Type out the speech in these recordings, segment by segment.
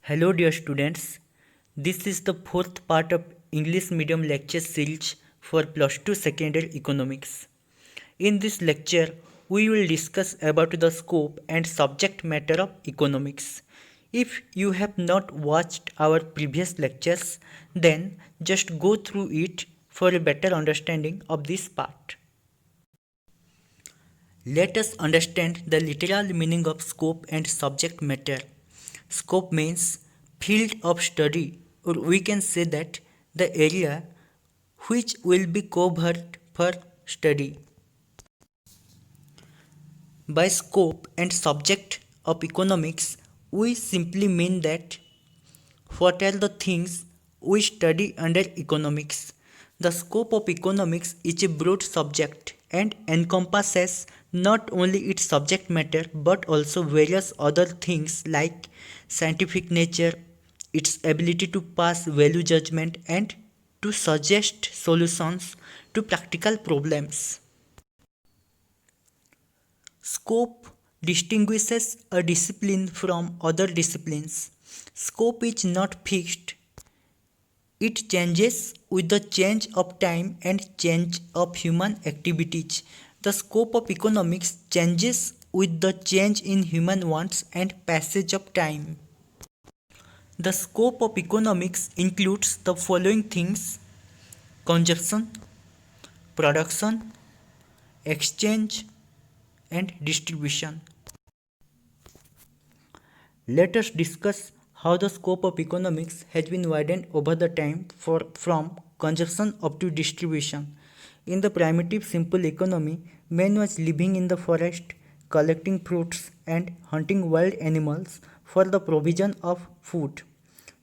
Hello, dear students. This is the fourth part of English medium lecture series for Plus 2 Secondary Economics. In this lecture, we will discuss about the scope and subject matter of economics. If you have not watched our previous lectures, then just go through it for a better understanding of this part. Let us understand the literal meaning of scope and subject matter. Scope means field of study, or we can say that the area which will be covered for study. By scope and subject of economics, we simply mean that what are the things we study under economics. The scope of economics is a broad subject and encompasses not only its subject matter but also various other things like scientific nature, its ability to pass value judgment, and to suggest solutions to practical problems. Scope distinguishes a discipline from other disciplines. Scope is not fixed. It changes with the change of time and change of human activities. The scope of economics changes with the change in human wants and passage of time. The scope of economics includes the following things: consumption, production, exchange, and distribution. Let us discuss how the scope of economics has been widened over the time from consumption up to distribution. In the primitive simple economy, man was living in the forest, collecting fruits and hunting wild animals for the provision of food.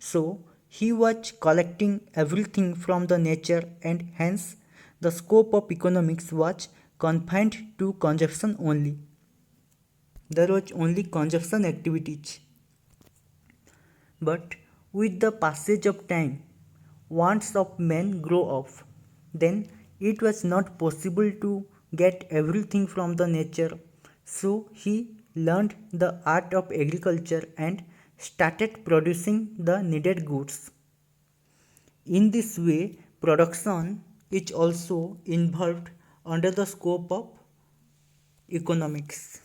So, he was collecting everything from the nature, and hence the scope of economics was confined to consumption only. There was only consumption activities. But with the passage of time, wants of men grow up. Then it was not possible to get everything from the nature. So he learned the art of agriculture and started producing the needed goods. In this way, production is also involved under the scope of economics.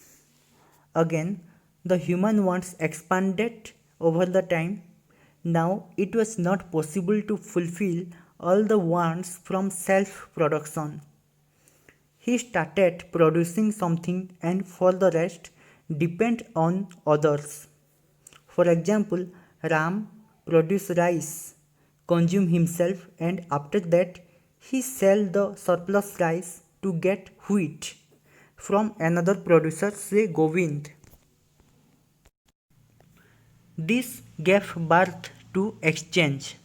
Again, the human wants expanded over the time. Now it was not possible to fulfill all the wants from self production. He started producing something and for the rest depend on others. For example, Ram produced rice, consume himself, and after that he sell the surplus rice to get wheat from another producer, say Govind. This gave birth to exchange.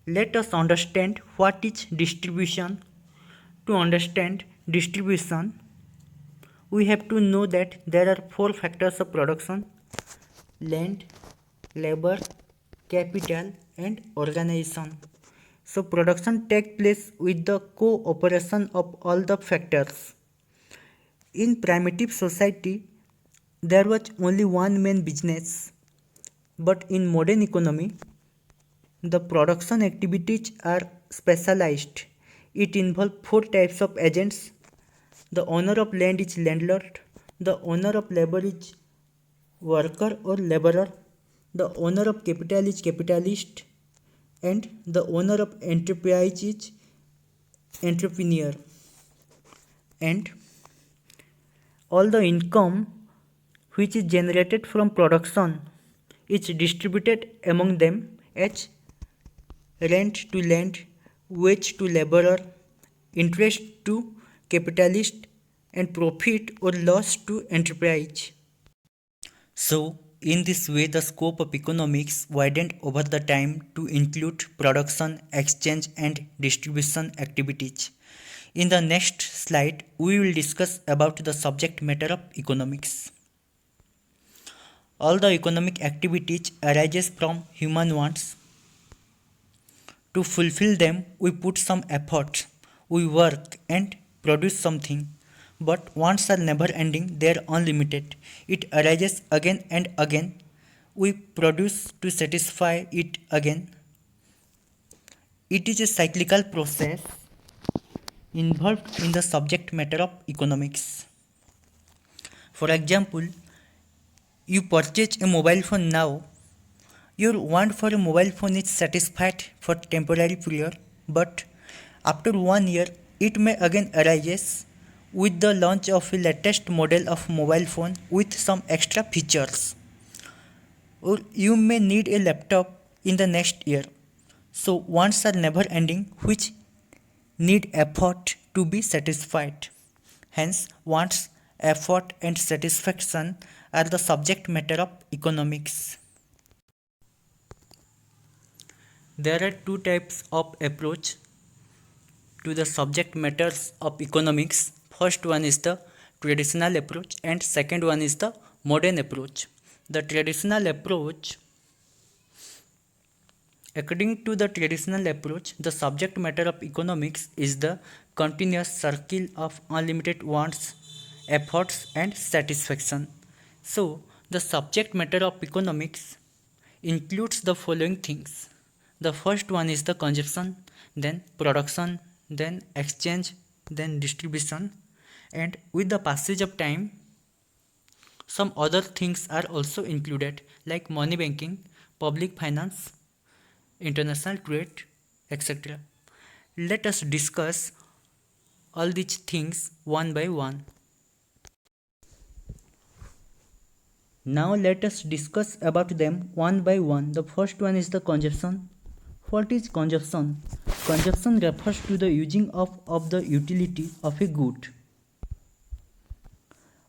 Let us understand what is distribution. To understand distribution, we have to know that there are four factors of production: land, labor, capital, and organization. So production takes place with the cooperation of all the factors. In primitive society, there was only one main business, but in modern economy, the production activities are specialized. It involves four types of agents. The owner of land is landlord, the owner of labor is worker or laborer, the owner of capital is capitalist, and the owner of enterprise is entrepreneur. And all the income which is generated from production is distributed among them as rent to land, wage to laborer, interest to capitalist, and profit or loss to enterprise. So, in this way, the scope of economics widened over the time to include production, exchange, and distribution activities. In the next slide, we will discuss about the subject matter of economics. All the economic activities arises from human wants. To fulfill them, we put some effort, we work and produce something. But wants are never ending, they are unlimited. It arises again and again. we produce to satisfy it again. It is a cyclical process involved in the subject matter of economics. For example, you purchase a mobile phone now. Your want for a mobile phone is satisfied for temporary period, but after 1 year, it may again arise with the launch of a latest model of mobile phone with some extra features. Or you may need a laptop in the next year. So wants are never ending, which need effort to be satisfied. Hence, wants, effort, and satisfaction are the subject matter of economics. There are two types of approach to the subject matters of economics. First one is the traditional approach and second one is the modern approach. The traditional approach, according to the traditional approach, the subject matter of economics is the continuous circle of unlimited wants, efforts and satisfaction. So, the subject matter of economics includes the following things. The first one is the consumption, then production, then exchange, then distribution, and with the passage of time, some other things are also included like money banking, public finance, international trade, etc. Let us discuss all these things one by one. Now let us discuss about them one by one. The first one is the consumption. What is consumption? Consumption refers to the using of the utility of a good.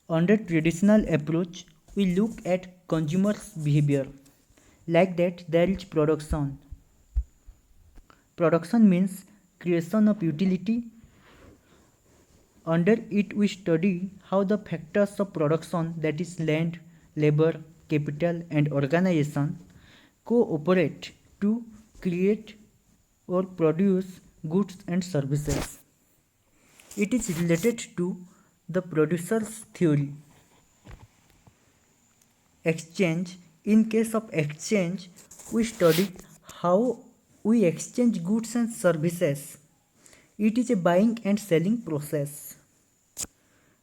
Under traditional approach, we look at consumers' behavior. Like that, there is production. Production means creation of utility. Under it, we study how the factors of production, that is land, labor, capital and organization, cooperate to create or produce goods and services. It is related to the producer's theory. Exchange. In case of exchange, we studied how we exchange goods and services. It is a buying and selling process.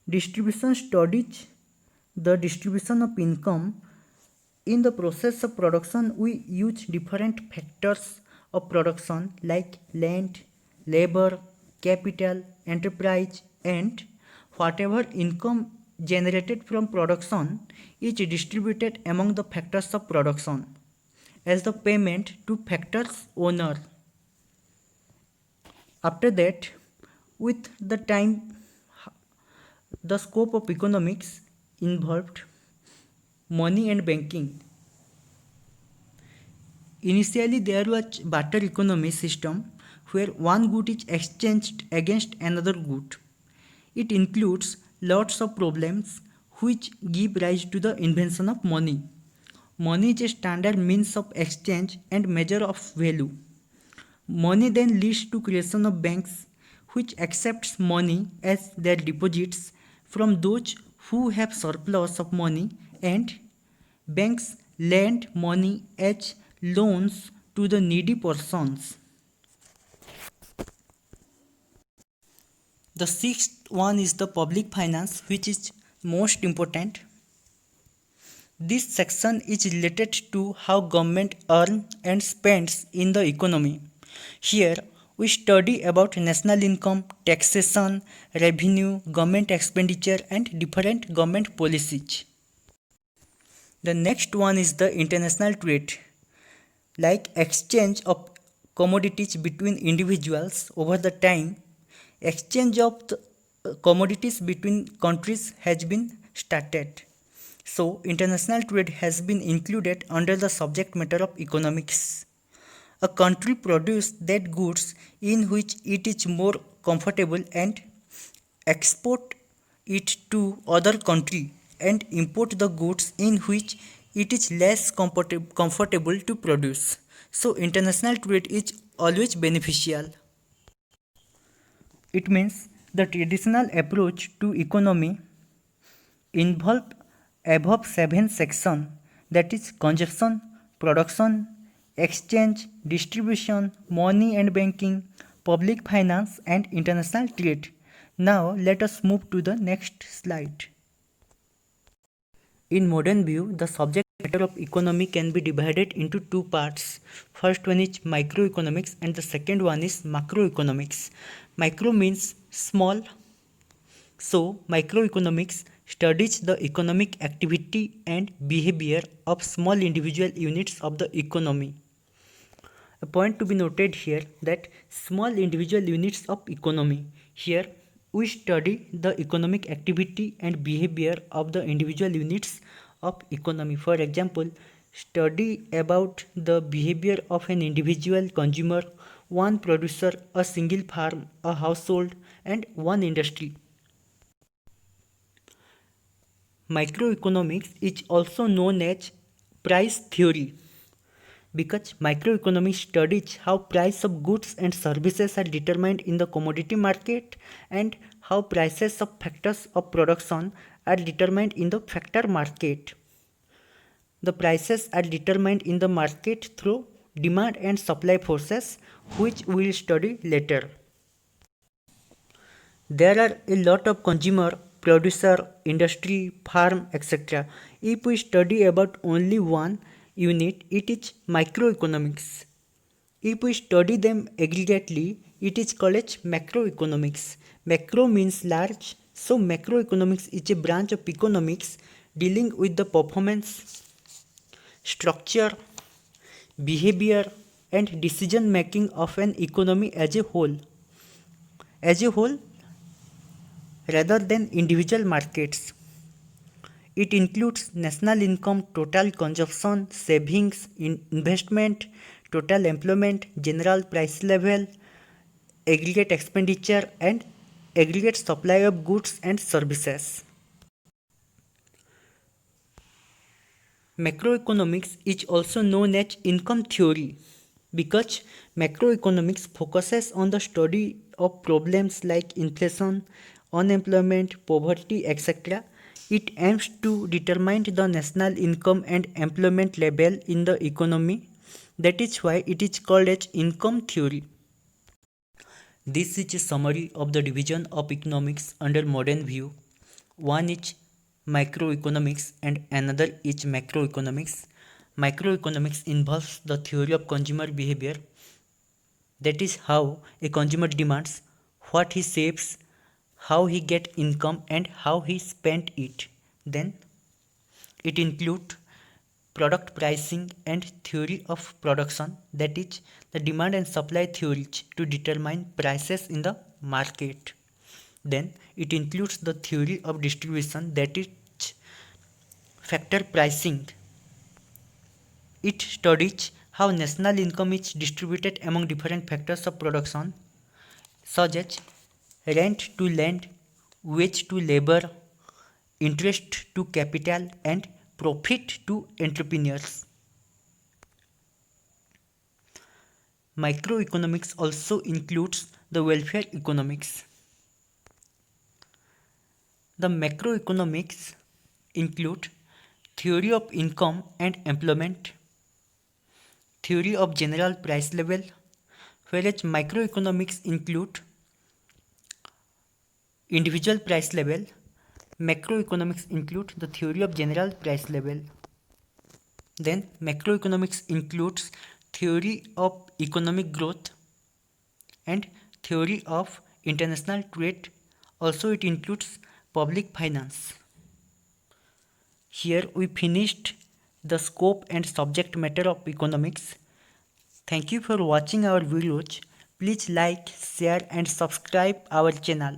Distribution studies the distribution of income. In the process of production, we use different factors of production like land, labor, capital, enterprise, and whatever income generated from production is distributed among the factors of production as the payment to factors owner. After that, with the time, the scope of economics involved money and banking. Initially, there was barter economy system where one good is exchanged against another good. It includes lots of problems which give rise to the invention of money. Money is a standard means of exchange and measure of value. Money then leads to creation of banks which accepts money as their deposits from those who have surplus of money, and banks lend money as loans to the needy persons. The sixth one is the public finance, which is most important. This section is related to how government earns and spends in the economy. Here we study about national income, taxation, revenue, government expenditure and different government policies. The next one is the international trade, like exchange of commodities between individuals over the time. Exchange of the commodities between countries has been started. So, international trade has been included under the subject matter of economics. A country produces that goods in which it is more comfortable and export it to other country and import the goods in which it is less comfortable to produce. So, international trade is always beneficial. It means the traditional approach to economy involved above 7 sections that is consumption, production, exchange, distribution, money and banking, public finance and international trade. Now let us move to the next slide. In modern view, the subject matter of economy can be divided into two parts. First one is microeconomics and the second one is macroeconomics. Micro means small. So, microeconomics studies the economic activity and behavior of small individual units of the economy. A point to be noted here that small individual units of economy. Here we study the economic activity and behavior of the individual units of economy. For example, study about the behavior of an individual consumer, one producer, a single farm, a household, and one industry. Microeconomics is also known as price theory because microeconomics studies how price of goods and services are determined in the commodity market and how prices of factors of production are determined in the factor market. The prices are determined in the market through demand and supply forces, which we will study later. There are a lot of consumer, producer, industry, farm, etc. If we study about only one unit, it is microeconomics. If we study them aggregately, it is called as macroeconomics. Macro means large, so macroeconomics is a branch of economics dealing with the performance, structure, behavior, and decision making of an economy as a whole. Rather than individual markets. It includes national income, total consumption, savings, investment, total employment, general price level, aggregate expenditure, and aggregate supply of goods and services. Macroeconomics is also known as income theory because macroeconomics focuses on the study of problems like inflation, unemployment, poverty, etc. It aims to determine the national income and employment level in the economy. That is why it is called as income theory. This is a summary of the division of economics under modern view. One is microeconomics and another is macroeconomics. Microeconomics involves the theory of consumer behavior. That is how a consumer demands, what he saves, how he get income and how he spent it. Then it includes product pricing and theory of production, that is the demand and supply theories to determine prices in the market. Then it includes the theory of distribution, that is factor pricing. It studies how national income is distributed among different factors of production such as rent to land, wage to labor, interest to capital and profit to entrepreneurs. Microeconomics also includes the welfare economics. The macroeconomics include theory of income and employment, theory of general price level, whereas microeconomics include individual price level. Macroeconomics include the theory of general price level. Then macroeconomics includes theory of economic growth and theory of international trade. Also it includes public finance. Here we finished the scope and subject matter of economics. Thank you for watching our videos. Please like, share and subscribe our channel.